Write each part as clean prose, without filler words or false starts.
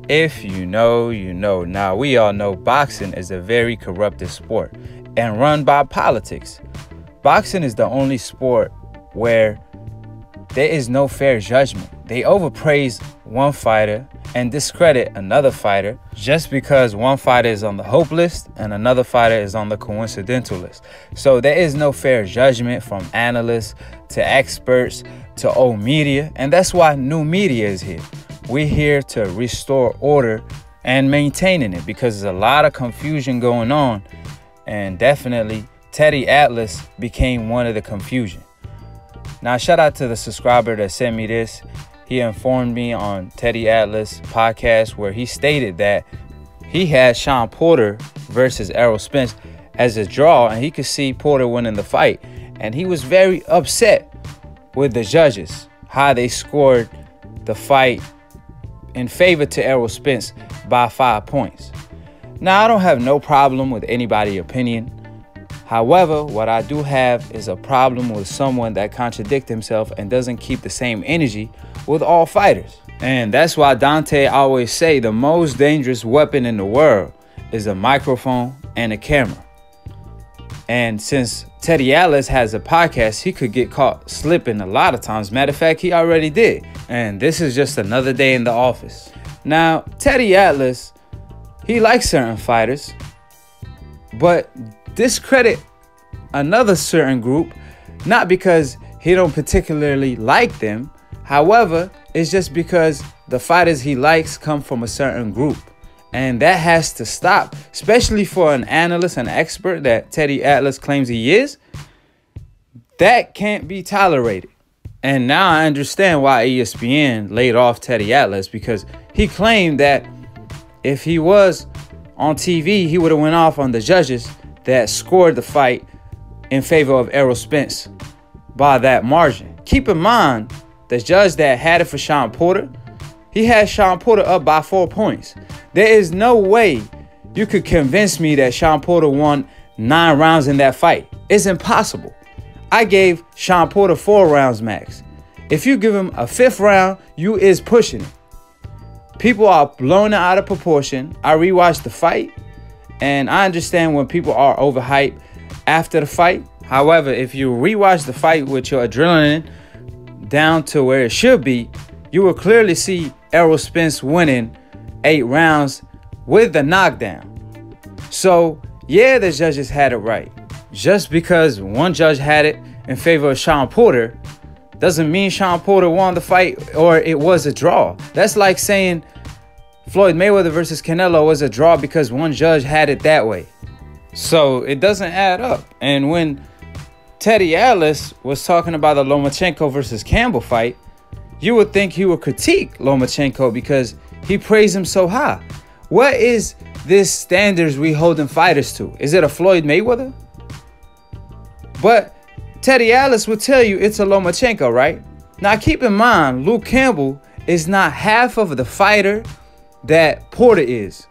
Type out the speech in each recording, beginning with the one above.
If you know, you know. Now, we all know boxing is a very corrupted sport and run by politics. Boxing is the only sport where there is no fair judgment. They overpraise one fighter and discredit another fighter just because one fighter is on the hope list and another fighter is on the coincidental list. So there is no fair judgment from analysts to experts to old media, and that's why new media is here. We're here to restore order and maintaining it because there's a lot of confusion going on, and definitely Teddy Atlas became one of the confusion. Now, shout out to the subscriber that sent me this. He informed me on Teddy Atlas podcast where he stated that he had Shawn Porter versus Errol Spence as a draw, and he could see Porter winning the fight. And he was very upset with the judges, how they scored the fight in favor to Errol Spence by 5 points. Now, I don't have no problem with anybody's opinion. However, what I do have is a problem with someone that contradicts himself and doesn't keep the same energy with all fighters. And that's why Dante always say the most dangerous weapon in the world is a microphone and a camera. And since Teddy Atlas has a podcast, he could get caught slipping a lot of times. Matter of fact, he already did. And this is just another day in the office. Now, Teddy Atlas, he likes certain fighters, but discredit another certain group, not because he don't particularly like them. However, it's just because the fighters he likes come from a certain group. And that has to stop, especially for an analyst, an expert that Teddy Atlas claims he is. That can't be tolerated. And now I understand why ESPN laid off Teddy Atlas, because he claimed that if he was on TV, he would have went off on the judges that scored the fight in favor of Errol Spence by that margin. Keep in mind, the judge that had it for Shawn Porter, he had Shawn Porter up by 4 points. There is no way you could convince me that Shawn Porter won 9 rounds in that fight. It's impossible. I gave Shawn Porter 4 rounds max. If you give him a 5th round, you is pushing it. People are blowing it out of proportion. I rewatched the fight, and I understand when people are overhyped after the fight. However, if you rewatch the fight with your adrenaline down to where it should be, you will clearly see Errol Spence winning 8 rounds with the knockdown. So, yeah, the judges had it right. Just because one judge had it in favor of Shawn Porter doesn't mean Shawn Porter won the fight or it was a draw. That's like saying Floyd Mayweather versus Canelo was a draw because one judge had it that way. So it doesn't add up. And when Teddy Atlas was talking about the Lomachenko versus Campbell fight, you would think he would critique Lomachenko because he praised him so high. What is this standards we holding fighters to? Is it a Floyd Mayweather? But Teddy Atlas would tell you it's a Lomachenko, right? Now keep in mind, Luke Campbell is not half of the fighter that Porter is.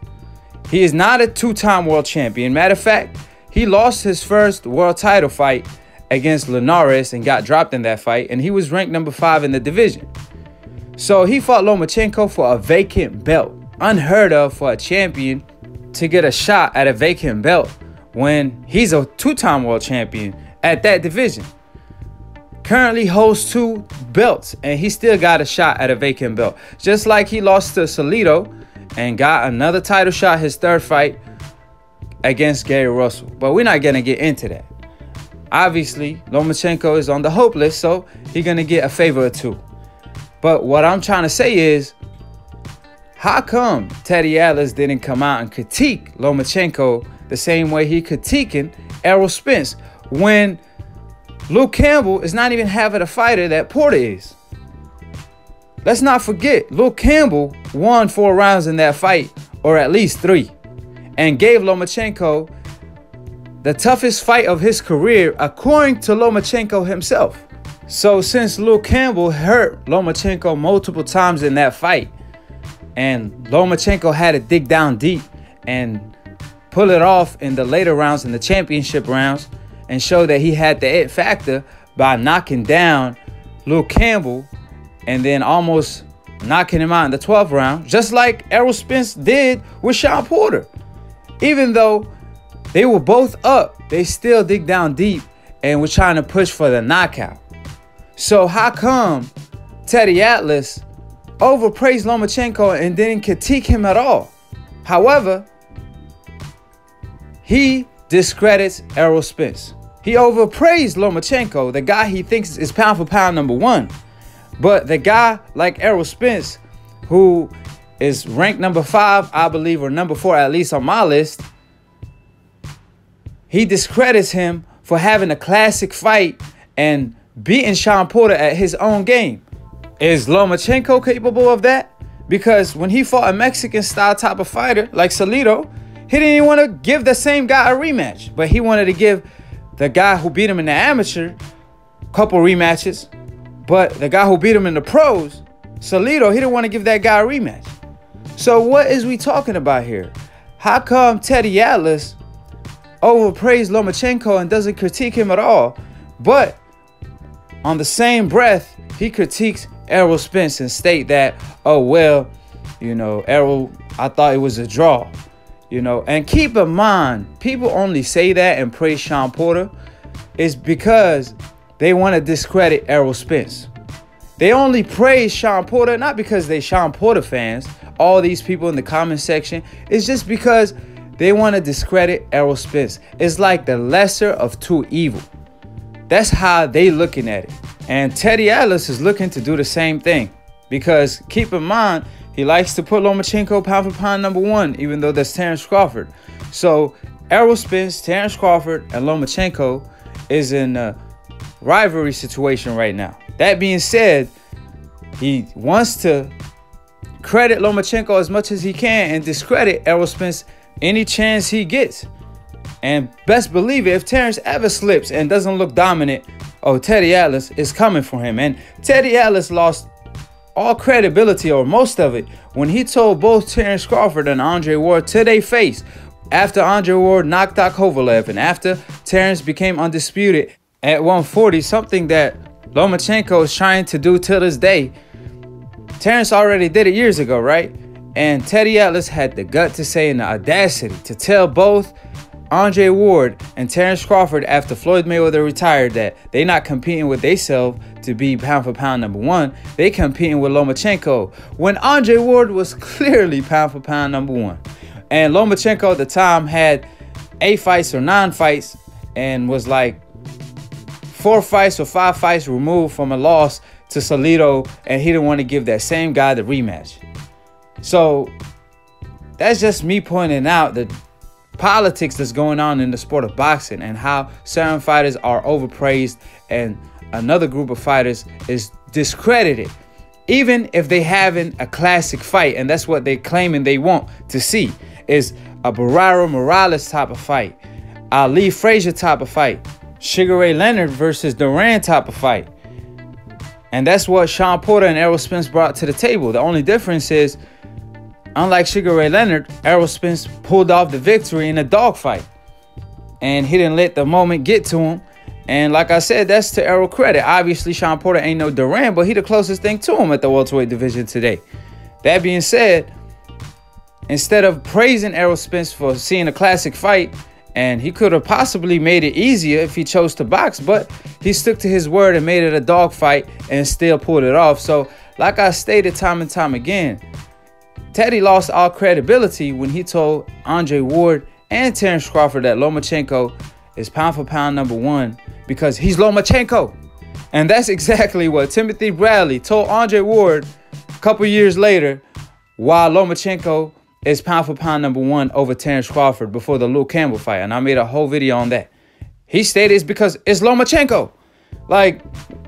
He is not a 2-time world champion. Matter of fact, he lost his first world title fight against Linares and got dropped in that fight, and he was ranked number 5 in the division. So he fought Lomachenko for a vacant belt. Unheard of for a champion to get a shot at a vacant belt when he's a 2-time world champion at that division. Currently holds 2 belts, and he still got a shot at a vacant belt. Just like he lost to Salido and got another title shot his 3rd fight against Gary Russell. But we're not going to get into that. Obviously, Lomachenko is on the hope list, so he's going to get a favor or 2. But what I'm trying to say is, how come Teddy Atlas didn't come out and critique Lomachenko the same way he critiquing Errol Spence when Luke Campbell is not even half of the fighter that Porter is? Let's not forget, Luke Campbell won 4 rounds in that fight, or at least 3, and gave Lomachenko the toughest fight of his career, according to Lomachenko himself. So since Luke Campbell hurt Lomachenko multiple times in that fight, and Lomachenko had to dig down deep and pull it off in the later rounds, in the championship rounds, and show that he had the it factor by knocking down Luke Campbell and then almost knocking him out in the 12th round, just like Errol Spence did with Shawn Porter. Even though they were both up, they still dig down deep and were trying to push for the knockout. So how come Teddy Atlas overpraised Lomachenko and didn't critique him at all? However, he discredits Errol Spence. He overpraised Lomachenko, the guy he thinks is pound for pound #1. But the guy like Errol Spence, who is ranked #5, I believe, or #4 at least on my list, he discredits him for having a classic fight and beating Shawn Porter at his own game. Is Lomachenko capable of that? Because when he fought a Mexican-style type of fighter like Salido, he didn't even want to give the same guy a rematch. But he wanted to give the guy who beat him in the amateur a couple rematches. But the guy who beat him in the pros, Salido, he didn't want to give that guy a rematch. So what is we talking about here? How come Teddy Atlas overpraised Lomachenko and doesn't critique him at all, but on the same breath, he critiques Errol Spence and state that, oh, well, you know, Errol, I thought it was a draw, you know. And keep in mind, people only say that and praise Shawn Porter is because they want to discredit Errol Spence. They only praise Shawn Porter, not because they Shawn Porter fans. All these people in the comment section, it's just because they want to discredit Errol Spence. It's like the lesser of two evil. That's how they looking at it. And Teddy Atlas is looking to do the same thing. Because keep in mind, he likes to put Lomachenko pound for pound #1, even though that's Terrence Crawford. So Errol Spence, Terrence Crawford, and Lomachenko is in a rivalry situation right now. That being said, he wants to credit Lomachenko as much as he can and discredit Errol Spence any chance he gets. And best believe it, if Terrence ever slips and doesn't look dominant, oh, Teddy Atlas is coming for him. And Teddy Atlas lost all credibility, or most of it, when he told both Terrence Crawford and Andre Ward to their face after Andre Ward knocked out Kovalev and after Terrence became undisputed at 140, something that Lomachenko is trying to do till this day. Terrence already did it years ago, right? And Teddy Atlas had the gut to say and the audacity to tell both Andre Ward and Terrence Crawford after Floyd Mayweather retired that they not competing with themselves to be pound for pound #1. They competing with Lomachenko when Andre Ward was clearly pound for pound #1. And Lomachenko at the time had 8 fights or 9 fights and was like 4 fights or 5 fights removed from a loss to Salido, and he didn't want to give that same guy the rematch. So that's just me pointing out the politics that's going on in the sport of boxing and how certain fighters are overpraised and another group of fighters is discredited, even if they having a classic fight. And that's what they claiming they want to see, is a Barrera Morales type of fight, a Lee Frazier type of fight, Sugar Ray Leonard versus Duran type of fight. And that's what Shawn Porter and Errol Spence brought to the table. The only difference is, unlike Sugar Ray Leonard, Errol Spence pulled off the victory in a dogfight. And he didn't let the moment get to him. And like I said, that's to Errol credit. Obviously, Shawn Porter ain't no Duran, but he the closest thing to him at the welterweight division today. That being said, instead of praising Errol Spence for seeing a classic fight, and he could have possibly made it easier if he chose to box, but he stuck to his word and made it a dogfight and still pulled it off. So like I stated time and time again, Teddy lost all credibility when he told Andre Ward and Terrence Crawford that Lomachenko is pound for pound #1 because he's Lomachenko. And that's exactly what Timothy Bradley told Andre Ward a couple years later, while Lomachenko is pound for pound #1 over Terrence Crawford before the Luke Campbell fight. And I made a whole video on that. He stated it's because it's Lomachenko. Like,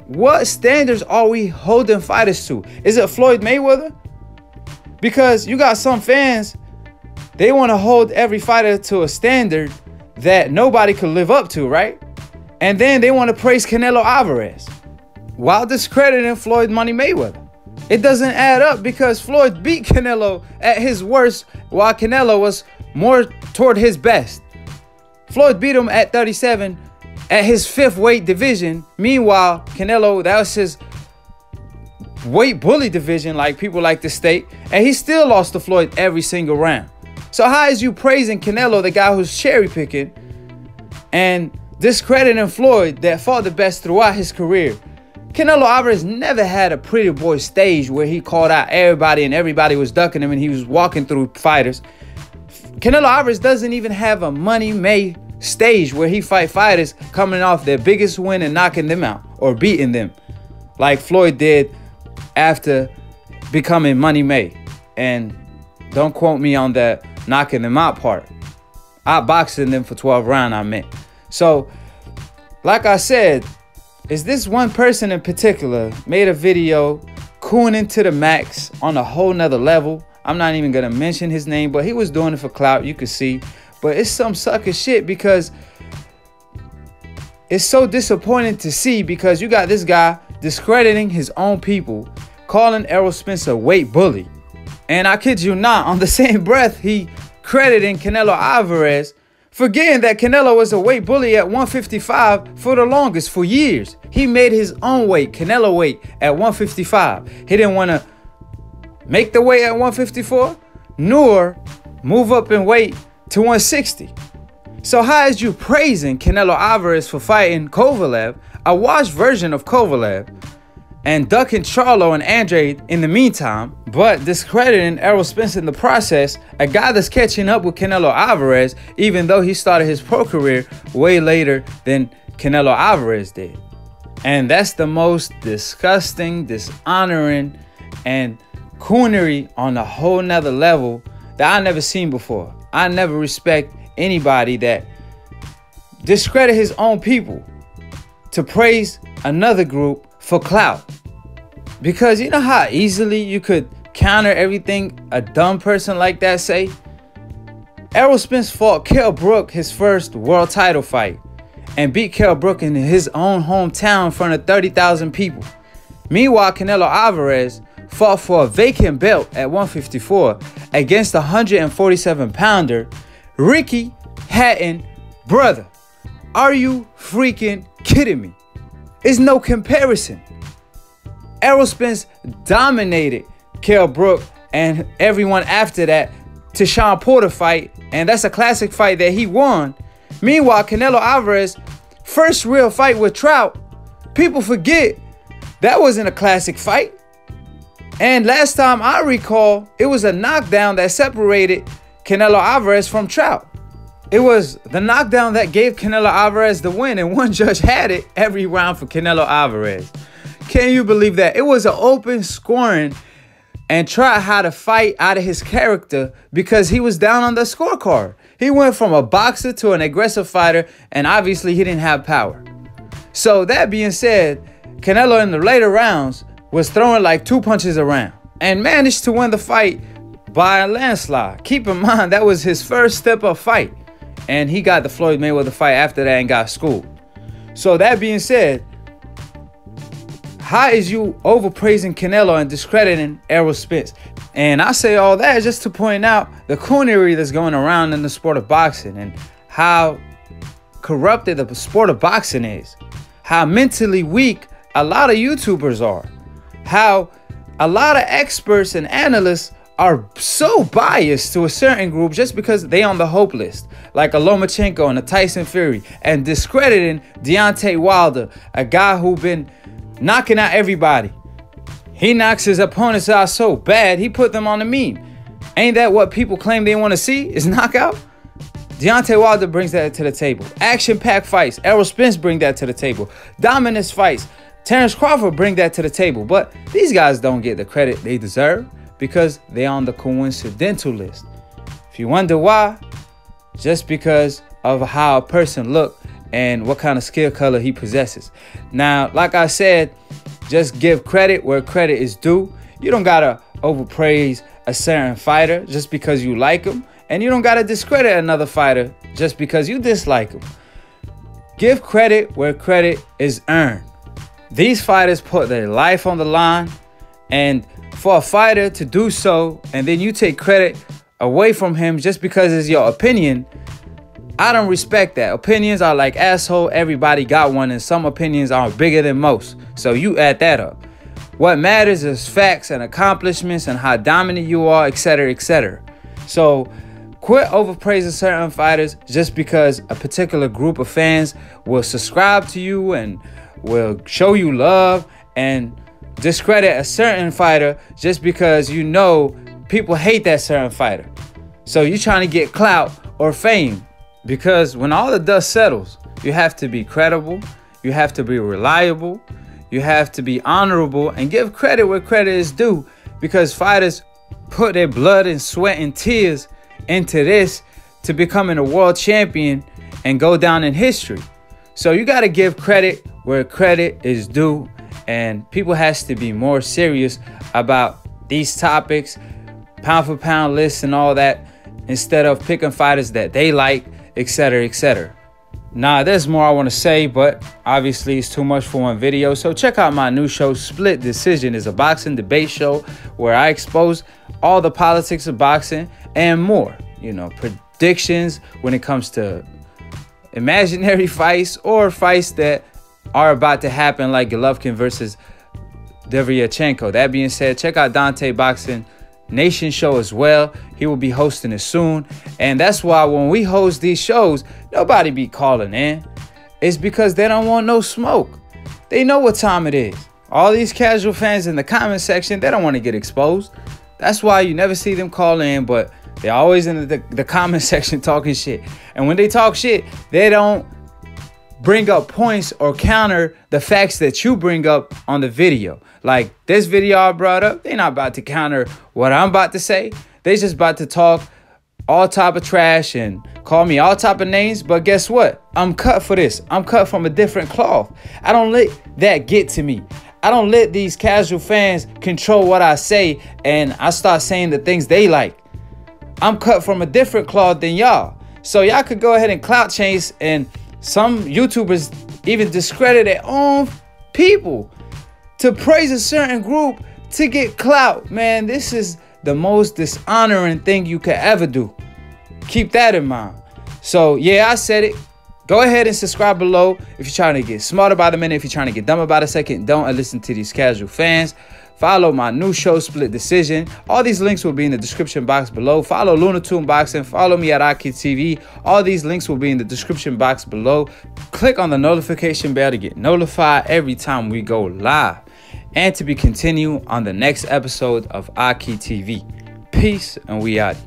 what standards are we holding fighters to? Is it Floyd Mayweather? Because you got some fans, they want to hold every fighter to a standard that nobody could live up to, right? And then they want to praise Canelo Alvarez while discrediting Floyd Money Mayweather. It doesn't add up because Floyd beat Canelo at his worst while Canelo was more toward his best. Floyd beat him at 37 at his 5th weight division. Meanwhile, Canelo, that was his weight bully division, like people like to state, and he still lost to Floyd every single round. So how is you praising Canelo, the guy who's cherry picking, and discrediting Floyd that fought the best throughout his career? Canelo Alvarez never had a pretty boy stage where he called out everybody and everybody was ducking him and he was walking through fighters. Canelo Alvarez doesn't even have a Money May stage where he fight fighters coming off their biggest win and knocking them out or beating them, like Floyd did after becoming Money May. And don't quote me on that knocking them out part. Outboxing them for 12 rounds, I meant. So, like I said, is this one person in particular made a video cooning to the max on a whole nother level. I'm not even gonna mention his name, but he was doing it for clout, you could see. But it's some sucker shit, because it's so disappointing to see, because you got this guy discrediting his own people, calling Errol Spence a weight bully. And I kid you not, on the same breath, he crediting Canelo Alvarez, forgetting that Canelo was a weight bully at 155 for the longest, for years. He made his own weight, Canelo weight, at 155. He didn't want to make the weight at 154, nor move up in weight to 160. So how is you praising Canelo Alvarez for fighting Kovalev, a washed version of Kovalev, and ducking Charlo and Andre in the meantime, but discrediting Errol Spence in the process, a guy that's catching up with Canelo Alvarez, even though he started his pro career way later than Canelo Alvarez did? And that's the most disgusting, dishonoring, and coonery on a whole nother level that I never seen before. I never respect anybody that discredit his own people to praise another group for clout. Because you know how easily you could counter everything a dumb person like that say? Errol Spence fought Kell Brook his first world title fight and beat Kell Brook in his own hometown in front of 30,000 people. Meanwhile, Canelo Alvarez fought for a vacant belt at 154 against the 147-pounder Ricky Hatton. Brother, are you freaking kidding me? It's no comparison. Errol Spence dominated Kell Brook and everyone after that to Shawn Porter fight, and that's a classic fight that he won. Meanwhile, Canelo Alvarez, first real fight with Trout, people forget that wasn't a classic fight. And last time I recall, it was a knockdown that separated Canelo Alvarez from Trout. It was the knockdown that gave Canelo Alvarez the win, and one judge had it every round for Canelo Alvarez. Can you believe that? It was an open scoring, and Trout had to fight out of his character because he was down on the scorecard. He went from a boxer to an aggressive fighter, and obviously he didn't have power. So that being said, Canelo in the later rounds was throwing like 2 punches around and managed to win the fight by a landslide. Keep in mind, that was his first step-up fight, and he got the Floyd Mayweather fight after that and got schooled. So that being said, how is you overpraising Canelo and discrediting Errol Spence? And I say all that just to point out the coonery that's going around in the sport of boxing and how corrupted the sport of boxing is. How mentally weak a lot of YouTubers are. How a lot of experts and analysts are so biased to a certain group just because they on the hope list, like a Lomachenko and a Tyson Fury, and discrediting Deontay Wilder, a guy who been knocking out everybody. He knocks his opponents out so bad, he put them on the meme. Ain't that what people claim they want to see, is knockout? Deontay Wilder brings that to the table. Action-packed fights, Errol Spence bring that to the table. Dominance fights, Terrence Crawford bring that to the table. But these guys don't get the credit they deserve because they're on the coincidental list. If you wonder why, just because of how a person look and what kind of skill color he possesses. Now, like I said, just give credit where credit is due. You don't gotta overpraise a certain fighter just because you like him, and you don't gotta discredit another fighter just because you dislike him. Give credit where credit is earned. These fighters put their life on the line, and for a fighter to do so and then you take credit away from him just because it's your opinion, I don't respect that. Opinions are like asshole. Everybody got one, and some opinions are bigger than most. So you add that up. What matters is facts and accomplishments and how dominant you are, etc., etc. So quit overpraising certain fighters just because a particular group of fans will subscribe to you and will show you love, and discredit a certain fighter just because you know people hate that certain fighter. So you're trying to get clout or fame, because when all the dust settles, you have to be credible, you have to be reliable, you have to be honorable, and give credit where credit is due, because fighters put their blood and sweat and tears into this to becoming a world champion and go down in history. So you got to give credit where credit is due, and people has to be more serious about these topics, pound for pound lists and all that, instead of picking fighters that they like, etc., etc. Now, there's more I want to say, but obviously it's too much for one video. So check out my new show, Split Decision. It's a boxing debate show where I expose all the politics of boxing and more. You know, predictions when it comes to imaginary fights or fights that are about to happen, like Golovkin versus Lomachenko. That being said, check out Dante Boxing Nation show as well. He will be hosting it soon. And that's why when we host these shows, nobody be calling in. It's because they don't want no smoke. They know what time it is. All these casual fans in the comment section, they don't want to get exposed. That's why you never see them call in, but they're always in the comment section talking shit. And when they talk shit, they don't bring up points or counter the facts that you bring up on the video. Like this video I brought up, they're not about to counter what I'm about to say. They just about to talk all type of trash and call me all type of names. But guess what? I'm cut for this. I'm cut from a different cloth. I don't let that get to me. I don't let these casual fans control what I say and I start saying the things they like. I'm cut from a different cloth than y'all. So y'all could go ahead and clout chase, and some YouTubers even discredit their own people to praise a certain group to get clout. Man, this is the most dishonoring thing you could ever do. Keep that in mind. So yeah, I said it. Go ahead and subscribe below if you're trying to get smart about a minute. If you're trying to get dumb about a second, don't listen to these casual fans. Follow my new show, Split Decision. All these links will be in the description box below. Follow Lunatoon Boxing. Follow me at Aki TV. All these links will be in the description box below. Click on the notification bell to get notified every time we go live, and to be continued on the next episode of Aki TV. Peace, and we out.